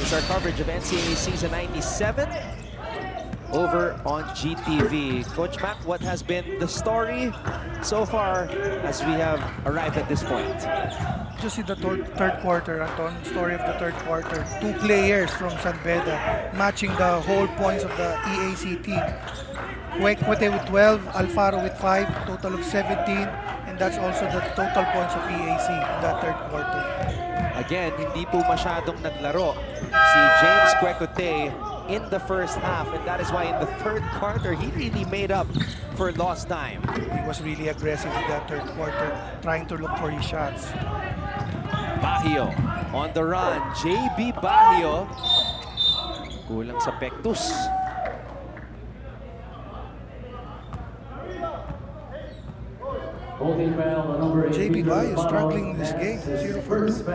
is our coverage of NCAA Season 97 over on GTV. Coach Mac, what has been the story so far as we have arrived at this point? Just in the third quarter, Anton, story of the third quarter. Two players from San Beda matching the whole points of the EAC team. Kwekwe with 12, Alfaro with 5, total of 17, and that's also the total points of EAC in the third quarter. Again, hindi po masyadong naglaro si James Kwekwe in the first half, and that is why in the third quarter, he really made up for lost time. He was really aggressive in the third quarter, trying to look for his shots. Bahio on the run. JB Bahio. Kulang sa pektus. JB Bahio struggling in this game, 0 for 2.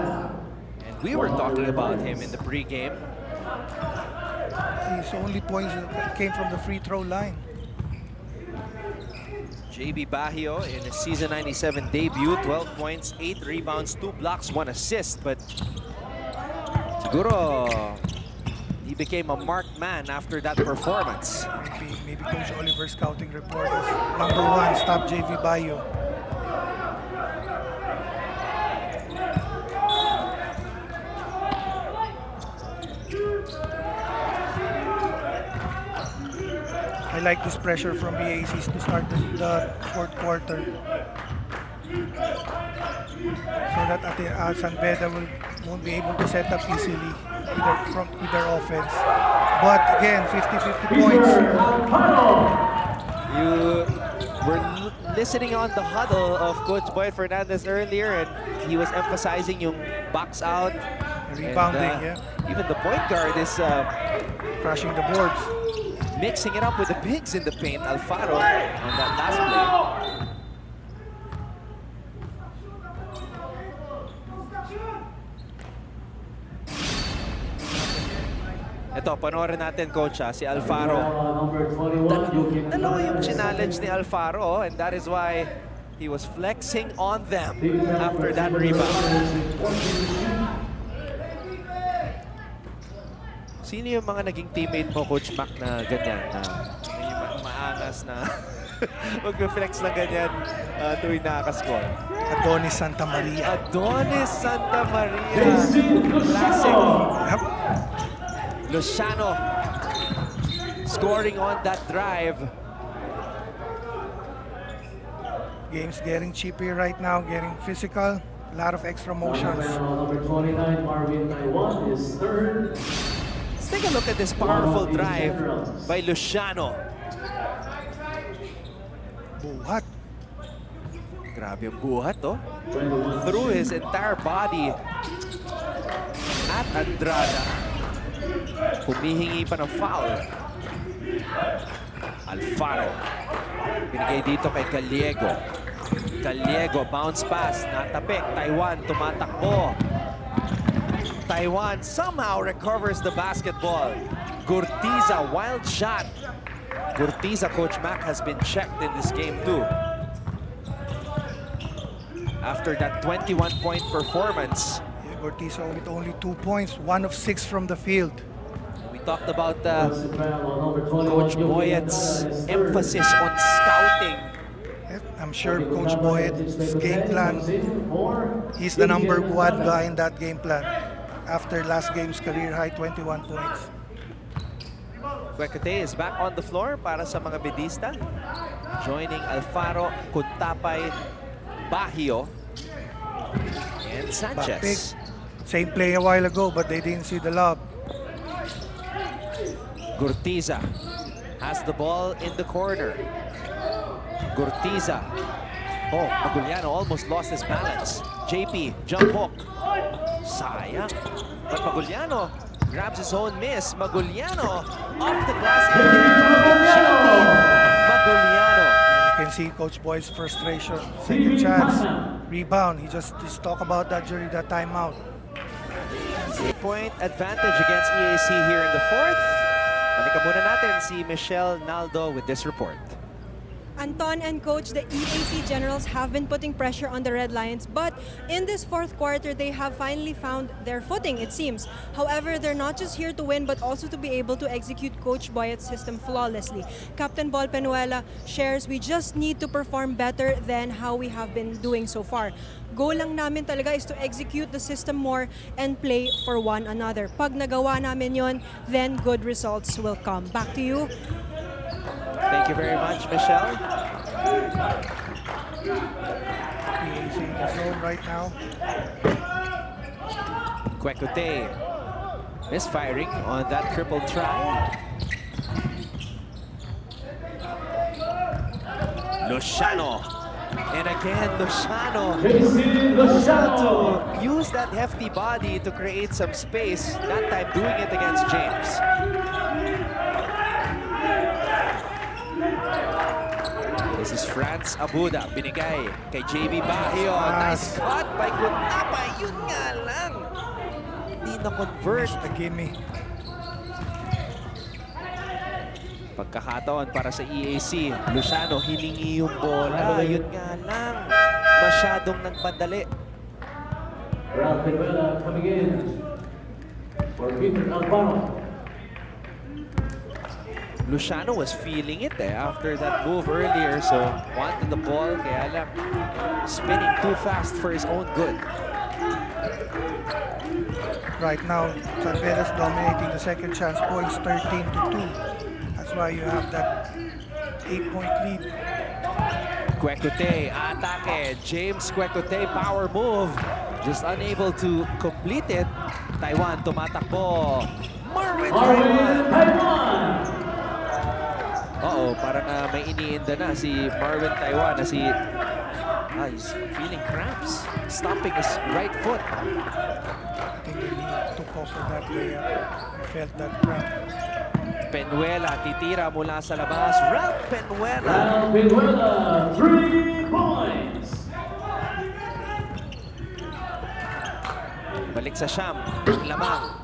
And we were talking about him in the pregame. His only points came from the free throw line. JB Bahio in his season 97 debut, 12 points, 8 rebounds, 2 blocks, 1 assist. But siguro he became a marked man after that performance. Maybe Coach Oliver's scouting report is #1, stop JB Bahio. I like this pressure from EACs to start the fourth quarter, so that San Beda won't be able to set up easily with their offense. But again, 50-50 points. You were listening on the huddle of Coach Boyd Fernandez earlier, and he was emphasizing yung box out. Rebounding, and, even the point guard is crashing the boards. Mixing it up with the bigs in the paint, Alfaro, on that last play. Ito, panoorin natin, Coach, si Alfaro. Dalawa yung challenge ni Alfaro, and that is why he was flexing on them after that rebound. Sino yung mga naging teammate mo, Coach Mac, na ganyan, na may maangas na mag-flex na ganyan tuwing nakakascore? Adonis Santa Maria. Adonis Santa Maria. Classic. Yep. Luciano scoring on that drive. Game's getting cheaper right now, getting physical. A lot of extra motions. Number 29, Marvin Taiwan is third. Let's take a look at this powerful drive by Luciano. Buhat. Grabe yung buhat, oh. Through his entire body at Andrada. Humihingi pa ng foul. Alfaro. Binigay dito kay Gallego. Gallego, bounce pass. Natapik. Taiwan, tumatakbo. Taiwan somehow recovers the basketball. Gurtiza, wild shot. Gurtiza, Coach Mac, has been checked in this game too. After that 21-point performance. Yeah, Gurtiza with only 2 points, 1 of 6 from the field. We talked about Coach Boyet's emphasis on scouting. I'm sure Coach Boyet's game plan, he's the #1 guy in that game plan. After last game's career high 21 points. Kwekwe is back on the floor para sa mga bedista. Joining Alfaro, Kuntapay, Bahio, and Sanchez. Same play a while ago, but they didn't see the lob. Gurtiza has the ball in the corner. Gurtiza. Oh, Maguliano almost lost his balance. JP, jump hook. Sayang. But Maguliano grabs his own miss. Maguliano off the glass. Maguliano. You can see Coach Boyd's frustration. Second chance, rebound. He just talked about that during that timeout. 3-point advantage against EAC here in the fourth. Balikan muna natin si Michelle Naldo with this report. Anton and Coach, the EAC Generals have been putting pressure on the Red Lions, but in this fourth quarter, they have finally found their footing, it seems. However, they're not just here to win, but also to be able to execute Coach Boyet's system flawlessly. Captain Bol Penuela shares, we just need to perform better than how we have been doing so far. Goal lang namin talaga is to execute the system more and play for one another. Pag nagawa namin yon, then good results will come. Back to you. Thank you very much, Michelle. EAC in the zone right now. Kwekute misfiring on that triple try. Luciano. And again, Luciano. To use that hefty body to create some space. That time doing it against James. This is Franz Abuda, binigay kay JB Baguio. Nice cut by Guntapa. Yun nga lang. Hindi na-convert. The gimme. Pagkakataon para sa EAC. Luciano, hilingi yung bola. Yun nga lang. Masyadong nagpadali. Ralph Penuela coming in for Peter Alvaro. Luciano was feeling it after that move earlier, so wanted the ball, kaya lang spinning too fast for his own good. Right now, San Beda's dominating the second chance points 13-2. That's why you have that 8-point lead. Kwekute, atake. James Kwekute, power move. Just unable to complete it. Taiwan tumatakbo. Marvin Taiwan! Uh-oh, parang may iniinda na si Marvin Taiwan na he's feeling cramps. Stomping his right foot. I think he took off for that player. He felt that cramp. Penuela, titira mula sa labas. Ralph Penuela. Ralph Penuela, 3 points. Balik sa siyam. Lamang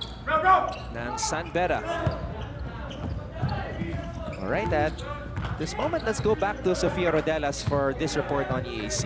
ng San Beda. All right, at this moment, let's go back to Sofia Rodelas for this report on EAC.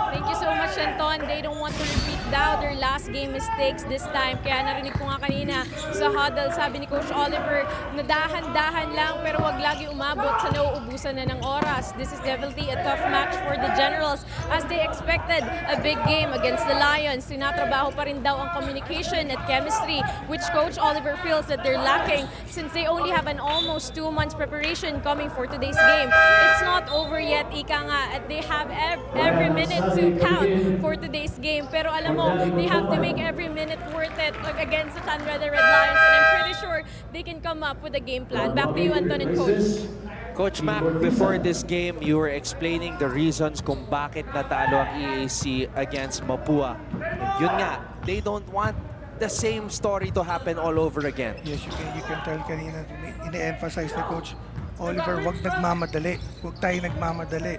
Thank you so much, Anton. They don't want to repeat their last game mistakes this time. Kaya narinig ko nga kanina sa huddle, sabi ni Coach Oliver, na dahan-dahan lang pero wag lagi umabot sa nauubusan na ng oras. This is definitely a tough match for the Generals as they expected a big game against the Lions. Tinatrabaho pa rin daw ang communication at chemistry, which Coach Oliver feels that they're lacking since they only have an almost 2 months preparation coming for today's game. It's not over yet, ika nga, at they have every minute to count for today's game. Pero alam mo, they have to make every minute worth it against the San Beda Red Lions, and I'm pretty sure they can come up with a game plan. Back to you, Anton and Coach. Coach Mac, before this game, you were explaining the reasons kung bakit natalo ang EAC against Mapua. And yun nga, they don't want the same story to happen all over again. Yes, you can tell kanina, ine-emphasize ni Coach Oliver, wag nagmamadali. Wag tayo nagmamadali.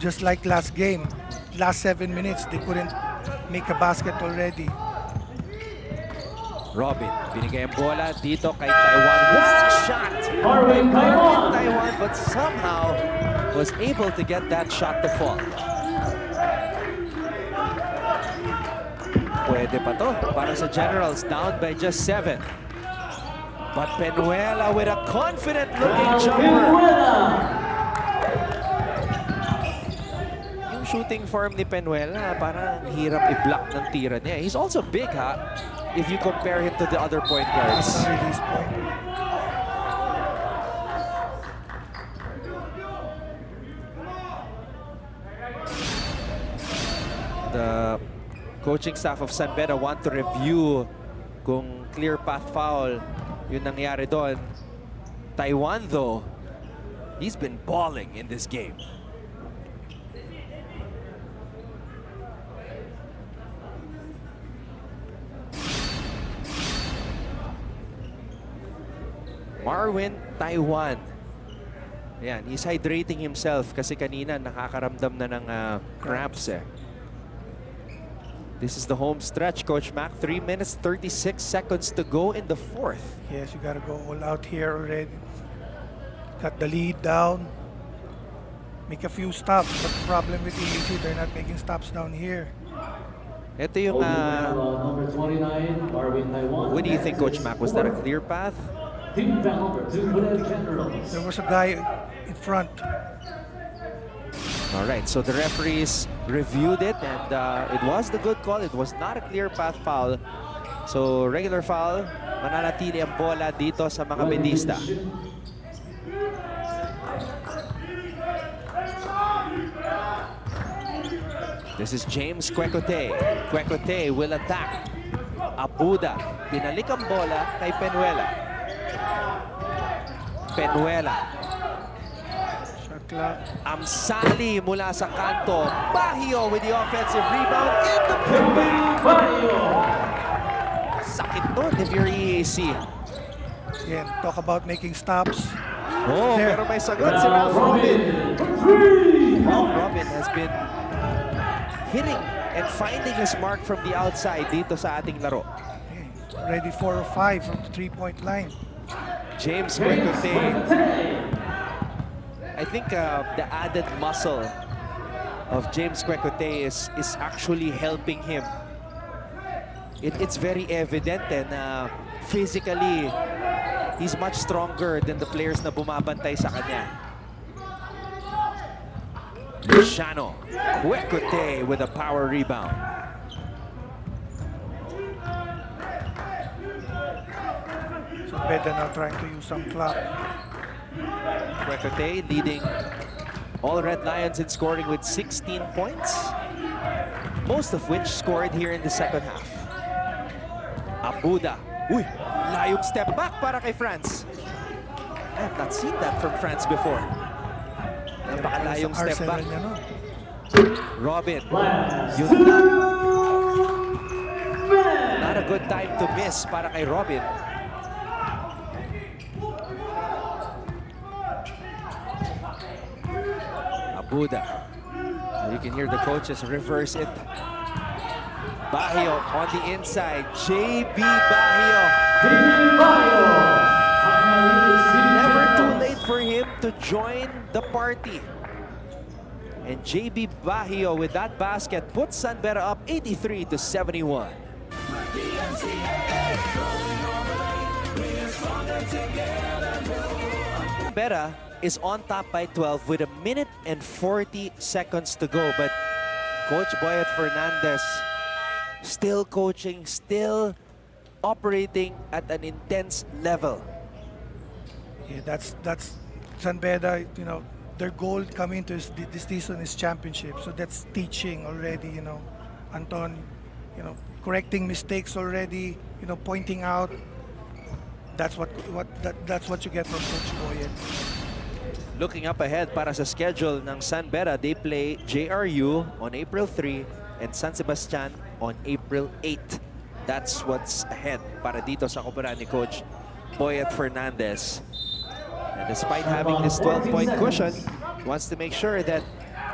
Just like last game, last 7 minutes, they couldn't make a basket already. Robin, binigay ang bola dito kay Taiwan. One shot! Marvin Taiwan, but somehow was able to get that shot to fall. Pwede pa to para sa Generals, down by just 7. But Penuela with a confident-looking jumper. Yung shooting form ni Penuela, parang hirap i-block ng tira niya. He's also big, ha? If you compare him to the other point guards. That's a release point. The coaching staff of San Beda want to review kung clear path foul yung nangyari doon. Taiwan, though, he's been balling in this game. Marvin Taiwan. Ayan, he's hydrating himself kasi kanina nakakaramdam na ng cramps eh. This is the home stretch, Coach Mac. 3 minutes, 36 seconds to go in the fourth. Yes, you gotta go all out here already. Cut the lead down. make a few stops. But the problem with EAC, they're not making stops down here. Ito yung, Number 29, Marvin Taiwan. what do you think, Coach Mac? Was that a clear path? Team foul number 2 for the Generals. There was a guy in front. All right, so the referees reviewed it, and it was the good call. It was not a clear path foul. So regular foul, mananatili ang bola dito sa mga bedista. This is James Quecote. Quecote will attack. Abuda, pinalik ang bola kay Penuela. Penuela. Shot clock. Amsali mula sa kanto. Bahio with the offensive rebound and the putback. Sakit nun if you're EAC. Again, talk about making stops. Oh, There. pero may sagot si Ralph Robin. Ralph Robin has been hitting and finding his mark from the outside dito sa ating laro. Okay, already 4 or 5 from the 3-point line. James Quecote. I think the added muscle of James Quecote is actually helping him. It's very evident, and physically, he's much stronger than the players na bumabantay sa kanya. Luciano Quecote with a power rebound. So Beda now trying to use some clock. Quecote leading all Red Lions in scoring with 16 points, most of which scored here in the second half. Abuda. Uy, layong step back para kay France. I have not seen that from France before. Napakalayong step R7 back. niya, no? Robin. Last Yun two na. men. Not a good time to miss para kay Robin. Abuda. You can hear the coaches reverse it. Bahio on the inside. JB Bahio. Never too late for him to join the party. And JB Bahio with that basket puts San Beda up 83-71. San Beda is on top by 12 with 1 minute and 40 seconds to go. But Coach Boyet Fernandez still coaching, still operating at an intense level. Yeah, that's San Beda, you know, their goal coming to this season is championship. So that's teaching already, you know. Anton, you know, correcting mistakes already, you know, pointing out. That's what you get from Coach Boyet. Looking up ahead para sa schedule ng San Beda, they play JRU on April 3 and San Sebastian on April 8. That's what's ahead para dito sa kumpara ni Coach Boyet Fernandez. And despite having this 12-point cushion, he wants to make sure that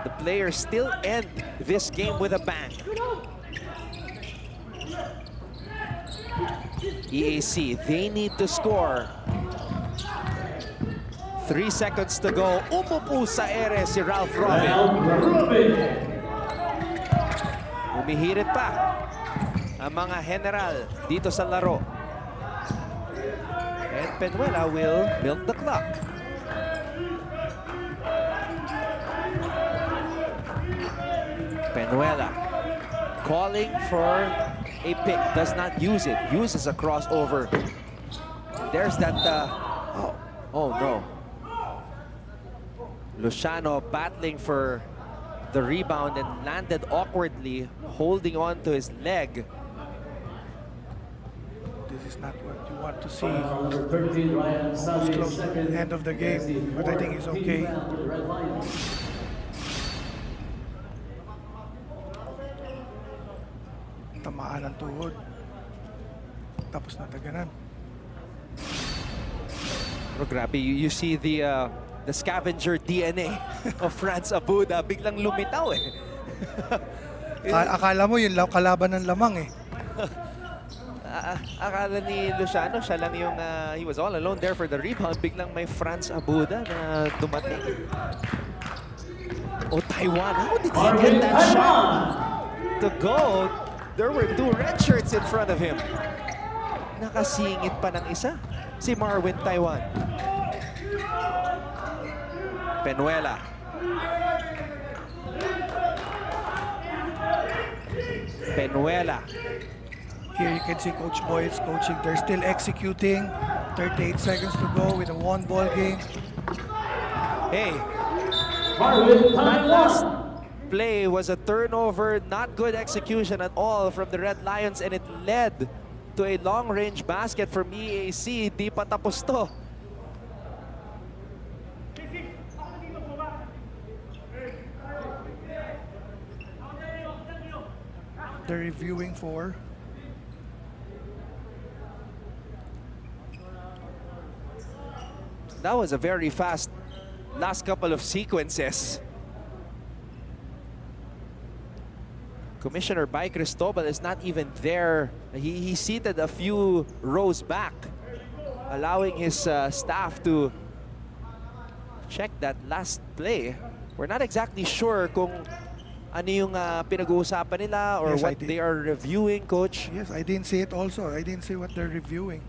the players still end this game with a bang. EAC, they need to score. 3 seconds to go. Umupo sa ere si Ralph Robin. Umihirit pa ang mga general dito sa laro. And Penuela will milk the clock. Penuela calling for a pick. Does not use it. Uses a crossover. There's that... oh no. Luciano battling for the rebound and landed awkwardly, holding on to his leg. This is not what you want to see. Number 13, Ryan Almost close to second. the end of the game, but I think it's okay. Tamaan ang tuhod. Tapos nataganan. Pero grabe, you see the scavenger DNA of France Abuda biglang lumitaw eh. Akala mo yung kalaban ng lamang eh. Akala ni Luciano, siya lang yung he was all alone there for the rebound. Biglang may France Abuda na dumating. Oh, Taiwan. How did he get Marvin that shot Taiwan. to go? There were 2 red shirts in front of him. Nakasingit pa ng isa. Si Marvin Taiwan. Penuela. Penuela. Here you can see Coach Boyd's coaching. They're still executing. 38 seconds to go with a 1-ball game. Hey, Marvin that last Taiwan. play was a turnover, not good execution at all from the Red Lions, and it led to a long-range basket from EAC. Di pa tapos to. They're reviewing for. That was a very fast last couple of sequences. Commissioner Bay Cristobal is not even there. He's seated a few rows back, allowing his staff to check that last play. We're not exactly sure kung ano yung pinag-uusapan nila or Yes, what they are reviewing, Coach. Yes, I didn't see it also. I didn't see what they're reviewing.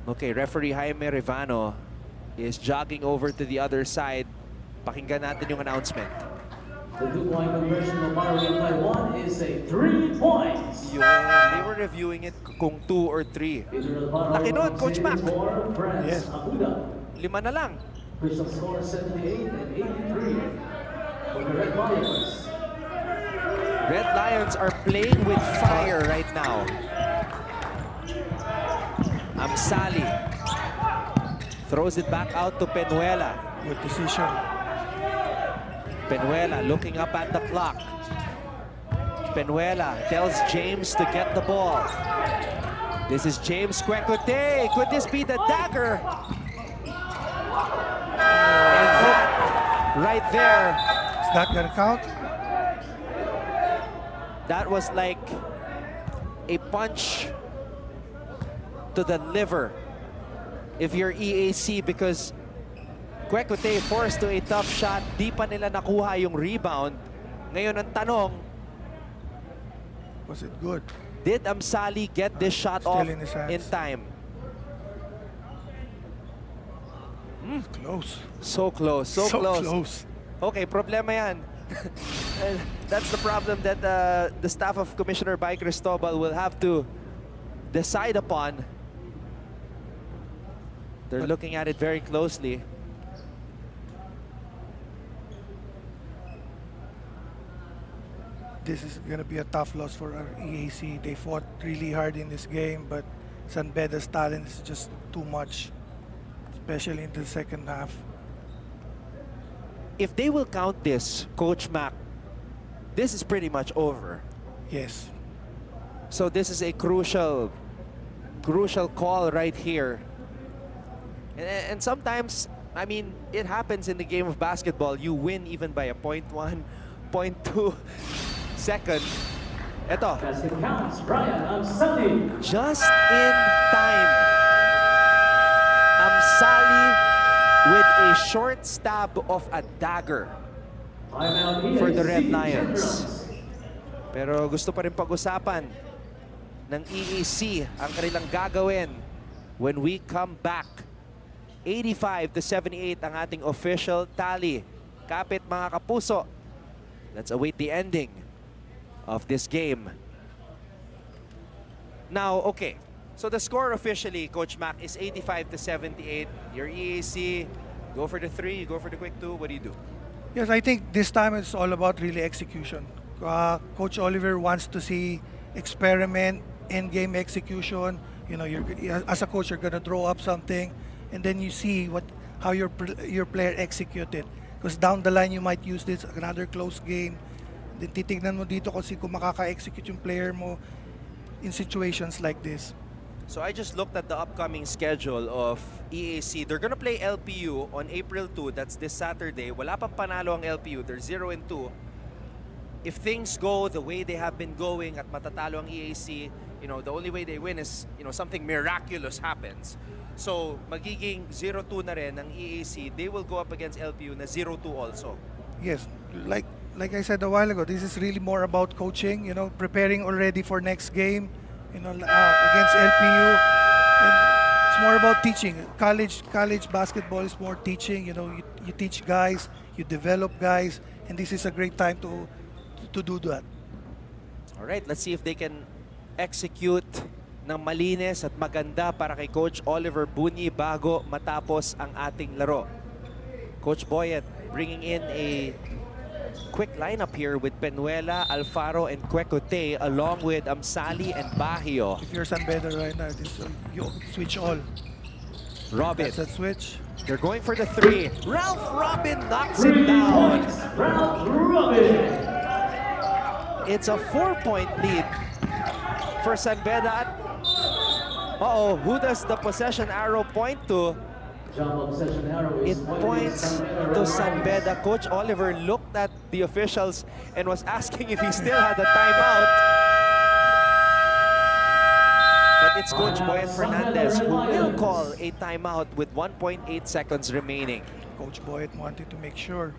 Okay, referee Jaime Rivano is jogging over to the other side. Pakinggan natin yung announcement. The 2-point conversion of Marvin Taiwan is a 3 points. They were reviewing it kung 2 or 3. Laki nun, Coach Mac. Yes. Aguda. 5 na lang. Official score 78 and 83 for the Red Lions. Red Lions are playing with fire right now. Amsali throws it back out to Penuela. Good decision. Penuela looking up at the clock. Penuela tells James to get the ball. This is James Kwekute. Could this be the dagger? And that right there, Is that gonna count? that was like a punch to the liver if you're EAC, because Kwekute forced to a tough shot. Di pa nila nakuha yung rebound. Ngayon ang tanong, Was it good? did Amsali get this shot Still off in his hands. in time? Close. So close, so close. Okay, problema yan. And that's the problem that the staff of Commissioner Bay Cristobal will have to decide upon. They're looking at it very closely. This is going to be a tough loss for our EAC. They fought really hard in this game, but San Beda's talent is just too much, especially in the second half. If they will count this, Coach Mac, this is pretty much over. Yes. So this is a crucial call right here. And sometimes, I mean, it happens in the game of basketball. You win even by a 0.1, 0.2 second. Eto, Basket counts. Brian Amsali. just in time. Amsali with a short stab of a dagger Timeout for the Red EAC Lions. Generals. Pero gusto pa rin pag-usapan ng EAC ang kanilang gagawin when we come back. 85-78 ang ating official tally. Kapit mga kapuso. Let's await the ending of this game. Now, okay. So the score officially, Coach Mac, is 85-78. Your EAC, go for the 3, you go for the quick 2. What do you do? Yes, I think this time it's all about really execution. Coach Oliver wants to see experiment, in-game execution. You know, as a coach, you're gonna draw up something, and then you see how your player executed. Because down the line, you might use this another close game. Then titignan mo dito kung makaka-execute yung player mo in situations like this. So I just looked at the upcoming schedule of EAC. They're gonna play LPU on April 2. That's this Saturday. Wala pang panalo ang LPU. They're 0-2. If things go the way they have been going at matatalo ang EAC, you know, the only way they win is, you know, something miraculous happens. So, magiging 0-2 na rin ng EAC. They will go up against LPU na 0-2 also. Yes, like I said a while ago, this is really more about coaching, you know, preparing already for next game, you know, against LPU. And it's more about teaching. College basketball is more teaching, you know, you teach guys, you develop guys, and this is a great time to do that. All right, let's see if they can execute ng malinis at maganda para kay Coach Oliver Bunyi bago matapos ang ating laro. Coach Boyet bringing in a quick lineup here with Penuela, Alfaro, and Quecote along with Amsali and Bahio. If you're San Beda right now, you switch all. Robin, That's a switch. they're going for the three. Ralph Robin knocks it down. Ralph Robin. It's a 4-point lead for San Beda. Uh-oh, who does the possession arrow point to? Jump of possession arrow is It points to San Beda. Coach Oliver looked at the officials and was asking if he still had a timeout. But it's Coach Boyet Fernandez who will call a timeout with 1.8 seconds remaining. Coach Boyet wanted to make sure.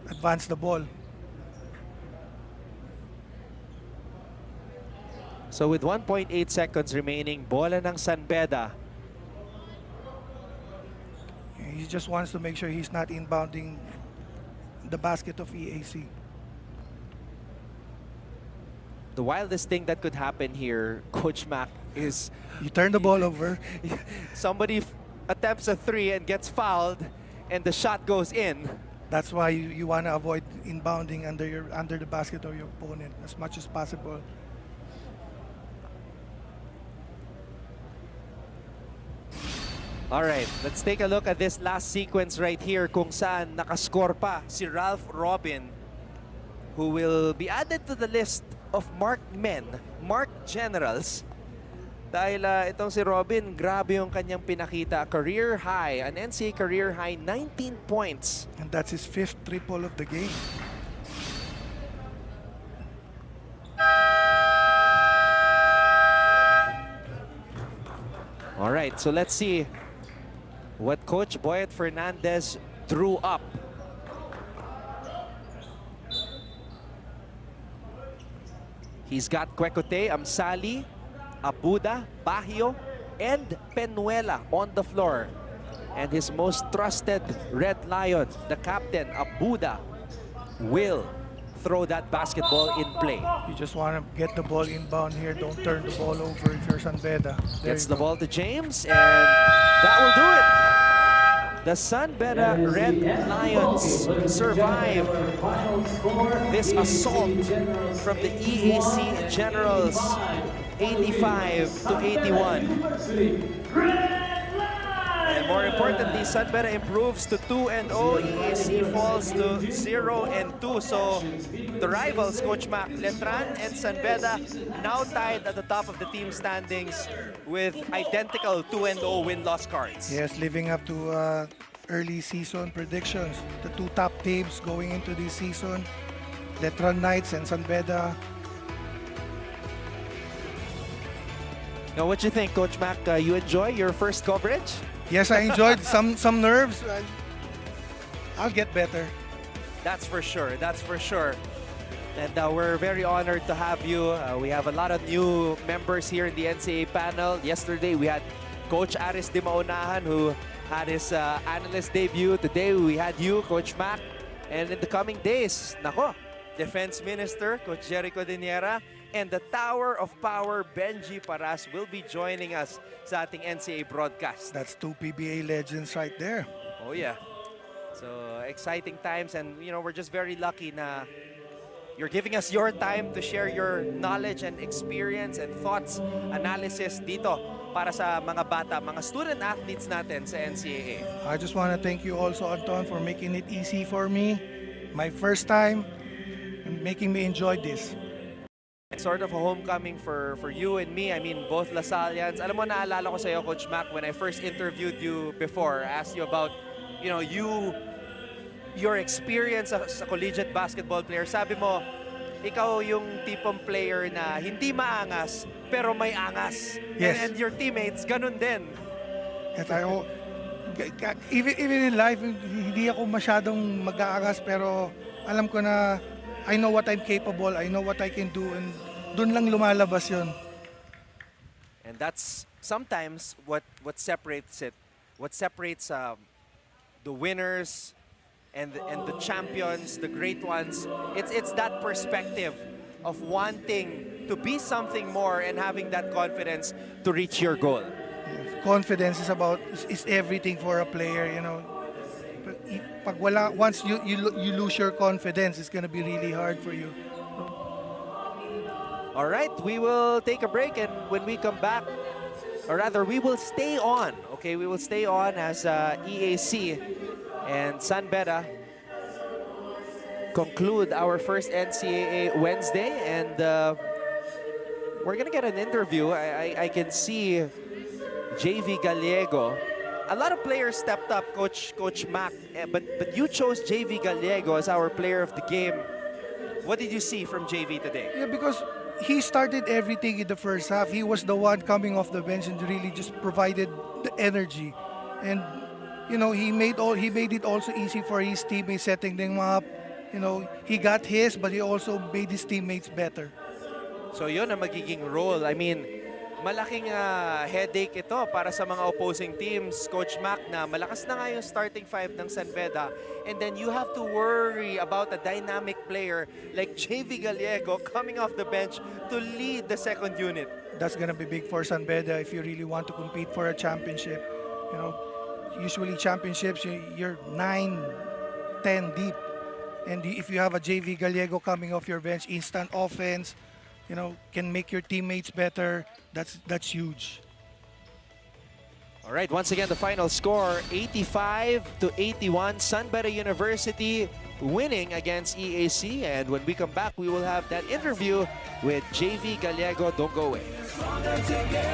Advance the ball. So with 1.8 seconds remaining, bola ng San Beda. He just wants to make sure he's not inbounding the basket of EAC. The wildest thing that could happen here, Coach Mac, is You turn the ball over. somebody attempts a three and gets fouled and the shot goes in. That's why you want to avoid inbounding under the basket of your opponent as much as possible. All right, let's take a look at this last sequence right here kung saan nakascore pa si Ralph Robin, who will be added to the list of marked men, marked generals. Dahil itong si Robin, grabe yung kanyang pinakita. Career high, an NCAA career high, 19 points. And that's his 5th triple of the game. All right, so let's see what Coach Boyet Fernandez drew up. He's got Quecote, Amsali, Abuda, Bahio, and Penuela on the floor. And his most trusted Red Lion, the captain, Abuda, will throw that basketball in play. You just want to get the ball inbound here. Don't turn the ball over if you're San Beda. There Gets you the go. ball to James, and that will do it. The San Beda Red Lions survive this assault from the EAC Generals, 85 to 81. And more importantly, San Beda improves to 2-0. EAC falls to 0-2. So the rivals, Coach Mac, Letran and San Beda, now tied at the top of the team standings with identical 2-0 win-loss cards. Yes, living up to early season predictions. The two top teams going into this season, Letran Knights and San Beda. Now, what do you think, Coach Mac? You enjoy your first coverage? Yes, I enjoyed some nerves. I'll get better. That's for sure. That's for sure. And we're very honored to have you. We have a lot of new members here in the NCAA panel. Yesterday, we had Coach Aris Di Maunahan, who had his analyst debut. Today, we had you, Coach Mac. And in the coming days, nako, Defense Minister, Coach Jericho Diniera, and the Tower of Power, Benji Paras, will be joining us sa ating NCAA broadcast. That's two PBA legends right there. Oh yeah. So exciting times, and you know, we're just very lucky na you're giving us your time to share your knowledge and experience and thoughts, analysis dito para sa mga bata, mga student athletes natin sa NCAA. I just want to thank you also, Anton, for making it easy for me. My first time, and making me enjoy this. It's sort of a homecoming for you and me. I mean, both Lasalians. Alam mo, naalala ko sa'yo, Coach Mac, when I first interviewed you before, I asked you about, you know, your experience as a collegiate basketball player. Sabi mo, ikaw yung tipong player na hindi maangas, pero may angas. Yes. And your teammates, ganun din. At even in life, hindi ako masyadong mag-aangas, pero alam ko na I know what I'm capable, I know what I can do, and dun lang lumalabas yun. And that's sometimes what separates it. What separates the winners and the champions, the great ones. It's that perspective of wanting to be something more and having that confidence to reach your goal. Confidence is everything for a player, you know. Pag wala, once you lose your confidence, it's gonna be really hard for you. All right, we will take a break, and when we come back, or rather, we will stay on. Okay, we will stay on as EAC and San Beda conclude our first NCAA Wednesday, and we're gonna get an interview. I can see JV Gallego. A lot of players stepped up, Coach Mac, but you chose JV Gallego as our player of the game. What did you see from JV today? Yeah, because he started everything in the first half. He was the one coming off the bench and really just provided the energy. And you know, he made it also easy for his teammates, setting them up. You know, he got his, but he also made his teammates better. So yun ang magiging role. I mean, malaking headache ito para sa mga opposing teams, Coach Mac, na malakas na nga yung starting five ng San Beda, and then you have to worry about a dynamic player like JV Gallego coming off the bench to lead the second unit. That's gonna be big for San Beda if you really want to compete for a championship. You know, usually championships, you're 9, 10 deep. And if you have a JV Gallego coming off your bench, instant offense, you know, can make your teammates better. That's huge. All right, once again, the final score, 85-81, San Beda University winning against EAC. And when we come back, we will have that interview with JV Gallego. Don't go away.